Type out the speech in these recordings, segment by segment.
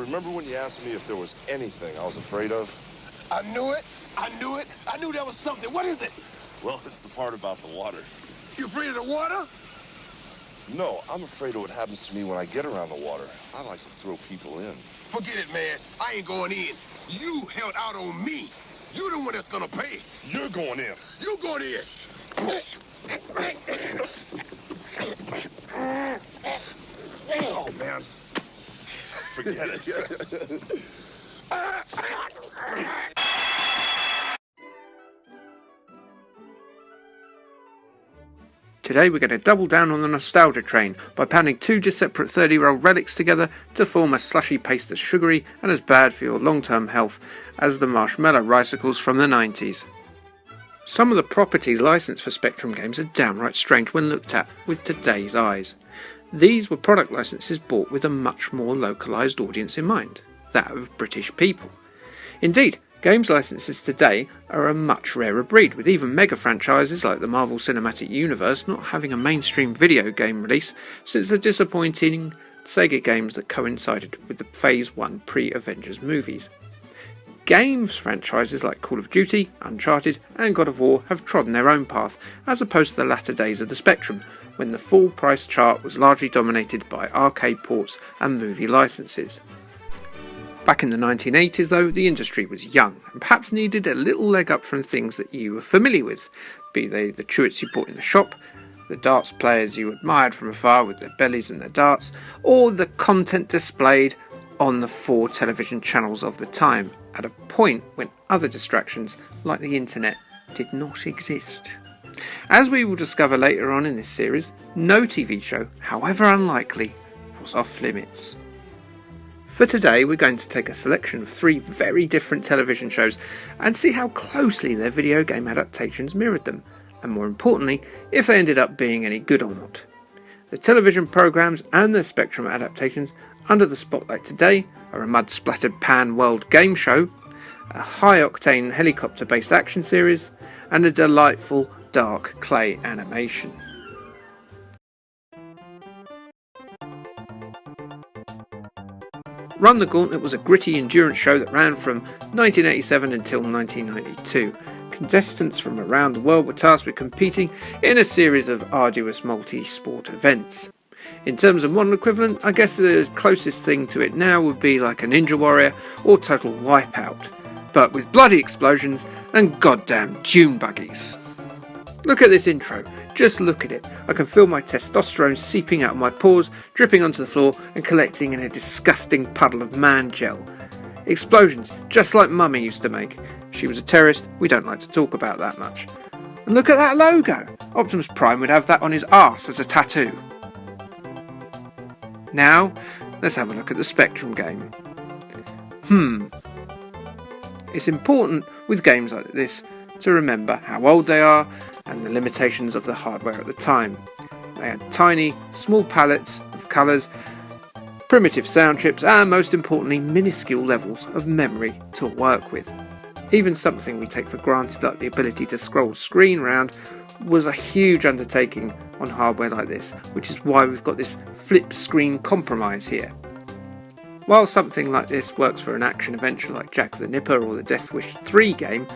remember when you asked me if there was anything I was afraid of? I knew it. I knew it. I knew there was something. What is it? Well, it's the part about the water. You afraid of the water? No, I'm afraid of what happens to me when I get around the water. I like to throw people in. Forget it, man. I ain't going in. You held out on me. You the one that's gonna pay. You're going in. You going in. Oh, man. Forget it. Today we're going to double down on the nostalgia train by pounding two just separate 30-year-old relics together to form a slushy paste as sugary and as bad for your long-term health as the marshmallow ricicles from the 90s. Some of the properties licensed for Spectrum games are downright strange when looked at with today's eyes. These were product licenses bought with a much more localised audience in mind, that of British people. Indeed, games licenses today are a much rarer breed, with even mega franchises like the Marvel Cinematic Universe not having a mainstream video game release since the disappointing Sega games that coincided with the Phase 1 pre-Avengers movies. Games franchises like Call of Duty, Uncharted and God of War have trodden their own path, as opposed to the latter days of the Spectrum, when the full price chart was largely dominated by arcade ports and movie licenses. Back in the 1980s though, the industry was young and perhaps needed a little leg up from things that you were familiar with, be they the chewits you bought in the shop, the darts players you admired from afar with their bellies and their darts, or the content displayed on the 4 television channels of the time, at a point when other distractions like the internet did not exist. As we will discover later on in this series, no TV show, however unlikely, was off limits. For today we're going to take a selection of 3 very different television shows and see how closely their video game adaptations mirrored them, and more importantly, if they ended up being any good or not. The television programmes and their Spectrum adaptations under the spotlight today are a mud-splattered pan-world game show, a high-octane helicopter-based action series, and a delightful dark clay animation. Run the Gauntlet was a gritty endurance show that ran from 1987 until 1992. Contestants from around the world were tasked with competing in a series of arduous multi-sport events. In terms of modern equivalent, I guess the closest thing to it now would be like a Ninja Warrior or Total Wipeout, but with bloody explosions and goddamn dune buggies. Look at this intro, just look at it. I can feel my testosterone seeping out of my pores, dripping onto the floor and collecting in a disgusting puddle of man gel. Explosions, just like Mummy used to make. She was a terrorist, we don't like to talk about that much. And look at that logo! Optimus Prime would have that on his arse as a tattoo. Now, let's have a look at the Spectrum game. It's important with games like this to remember how old they are and the limitations of the hardware at the time. They had tiny, small palettes of colours, primitive sound chips and most importantly minuscule levels of memory to work with. Even something we take for granted like the ability to scroll screen round was a huge undertaking on hardware like this, which is why we've got this flip screen compromise here. While something like this works for an action adventure like Jack the Nipper or the Death Wish 3 game,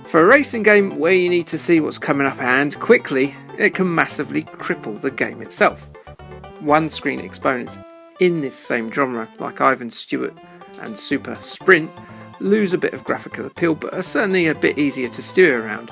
for a racing game where you need to see what's coming up and quickly, it can massively cripple the game itself. One-screen exponents in this same genre, like Ivan Stewart and Super Sprint, lose a bit of graphical appeal but are certainly a bit easier to steer around.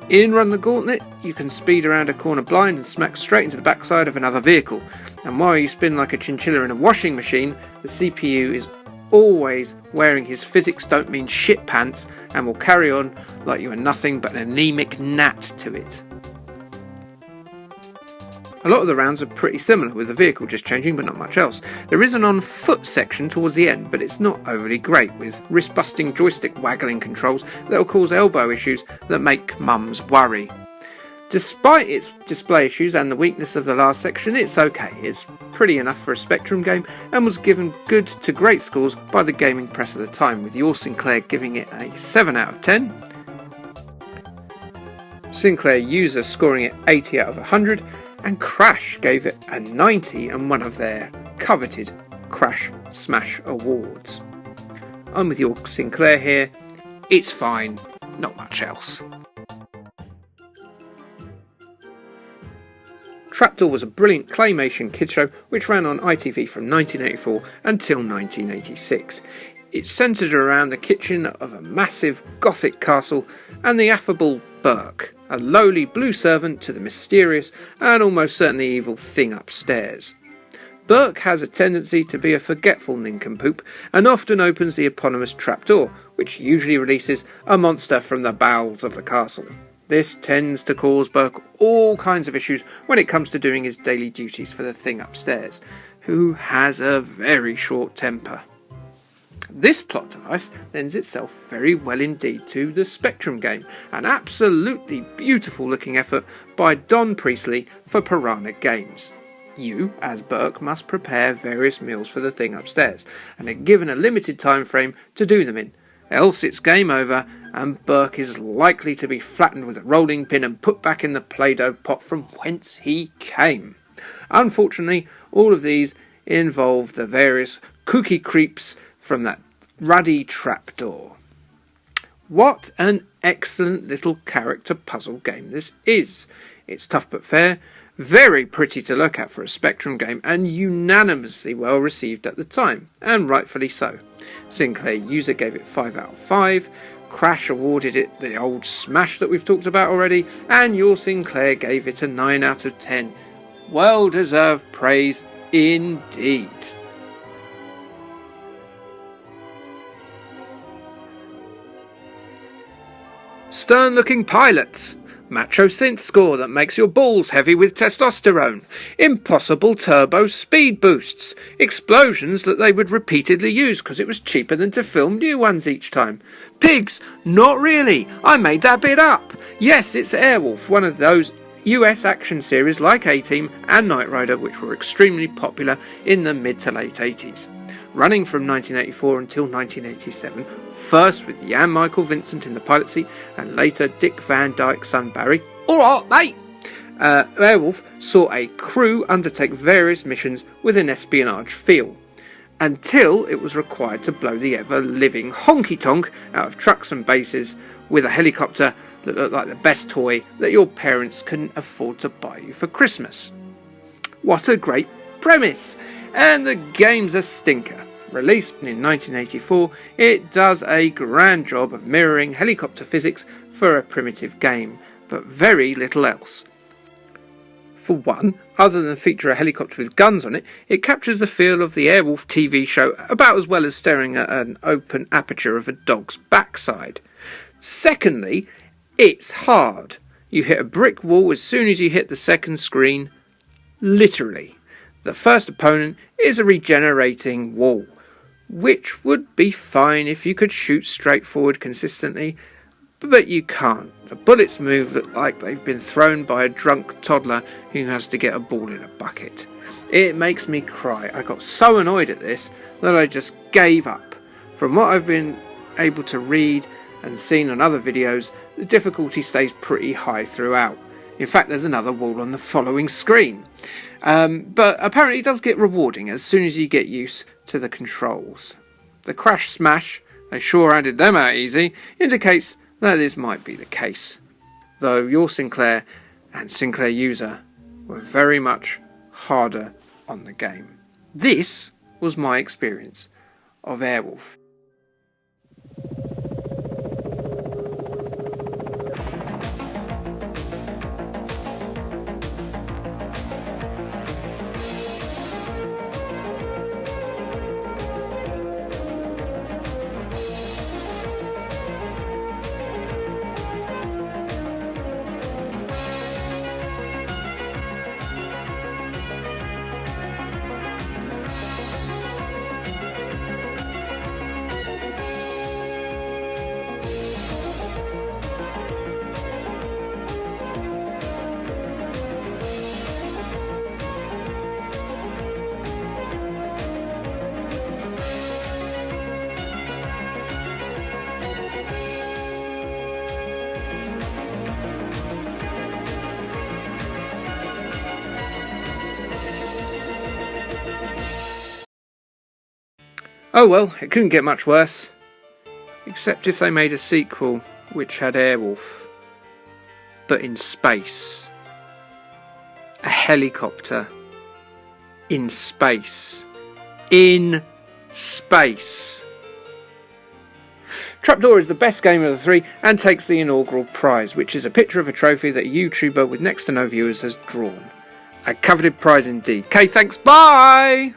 In Run the Gauntlet, you can speed around a corner blind and smack straight into the backside of another vehicle, and while you spin like a chinchilla in a washing machine, the CPU is always wearing his physics don't mean shit pants and will carry on like you are nothing but an anemic gnat to it. A lot of the rounds are pretty similar, with the vehicle just changing but not much else. There is an on-foot section towards the end, but it's not overly great, with wrist-busting joystick waggling controls that will cause elbow issues that make mums worry. Despite its display issues and the weakness of the last section, it's okay. It's pretty enough for a Spectrum game and was given good to great scores by the gaming press at the time, with Your Sinclair giving it a 7 out of 10, Sinclair User scoring it 80 out of 100, and Crash gave it a 90 and one of their coveted Crash Smash Awards. I'm with your Sinclair here. It's fine, not much else. Trapdoor was a brilliant claymation kids show which ran on ITV from 1984 until 1986. It centred around the kitchen of a massive Gothic castle and the affable Burke, a lowly blue servant to the mysterious and almost certainly evil thing upstairs. Burke has a tendency to be a forgetful nincompoop and often opens the eponymous trapdoor, which usually releases a monster from the bowels of the castle. This tends to cause Burke all kinds of issues when it comes to doing his daily duties for the thing upstairs, who has a very short temper. This plot device lends itself very well indeed to the Spectrum game, an absolutely beautiful looking effort by Don Priestley for Piranha Games. You, as Burke, must prepare various meals for the thing upstairs, and are given a limited time frame to do them in, else it's game over, and Burke is likely to be flattened with a rolling pin and put back in the Play-Doh pot from whence he came. Unfortunately, all of these involve the various kooky creeps from that ruddy trapdoor. What an excellent little character puzzle game this is. It's tough but fair, very pretty to look at for a Spectrum game, and unanimously well received at the time, and rightfully so. Sinclair User gave it 5 out of 5, Crash awarded it the old smash that we've talked about already, and your Sinclair gave it a 9 out of 10. Well deserved praise indeed. Stern looking pilots. Macho synth score that makes your balls heavy with testosterone. Impossible turbo speed boosts. Explosions that they would repeatedly use because it was cheaper than to film new ones each time. Pigs? Not really. I made that bit up. Yes, it's AirWolf, one of those US action series like A-Team and Knight Rider which were extremely popular in the mid to late 80s. Running from 1984 until 1987, first with Jan Michael Vincent in the pilot seat and later Dick Van Dyke's son Barry. Alright mate! AirWolf saw a crew undertake various missions with an espionage feel, until it was required to blow the ever-living honky-tonk out of trucks and bases with a helicopter that looked like the best toy that your parents couldn't afford to buy you for Christmas. What a great premise! And the game's a stinker. Released in 1984, it does a grand job of mirroring helicopter physics for a primitive game, but very little else. For one, other than feature a helicopter with guns on it, it captures the feel of the AirWolf TV show about as well as staring at an open aperture of a dog's backside. Secondly, it's hard. You hit a brick wall as soon as you hit the second screen. Literally. The first opponent is a regenerating wall, which would be fine if you could shoot straight forward consistently, but you can't. The bullets move look like they've been thrown by a drunk toddler who has to get a ball in a bucket. It makes me cry. I got so annoyed at this that I just gave up. From what I've been able to read and seen on other videos, the difficulty stays pretty high throughout. In fact, there's another wall on the following screen. But apparently it does get rewarding as soon as you get used to the controls. The Crash Smash, they sure handed them out easy, indicates that this might be the case. Though your Sinclair and Sinclair User were very much harder on the game. This was my experience of AirWolf. Oh well, it couldn't get much worse. Except if they made a sequel which had AirWolf, but in space. A helicopter. In space. In space. Trapdoor is the best game of the three and takes the inaugural prize, which is a picture of a trophy that a YouTuber with next to no viewers has drawn. A coveted prize indeed. Okay, thanks, bye!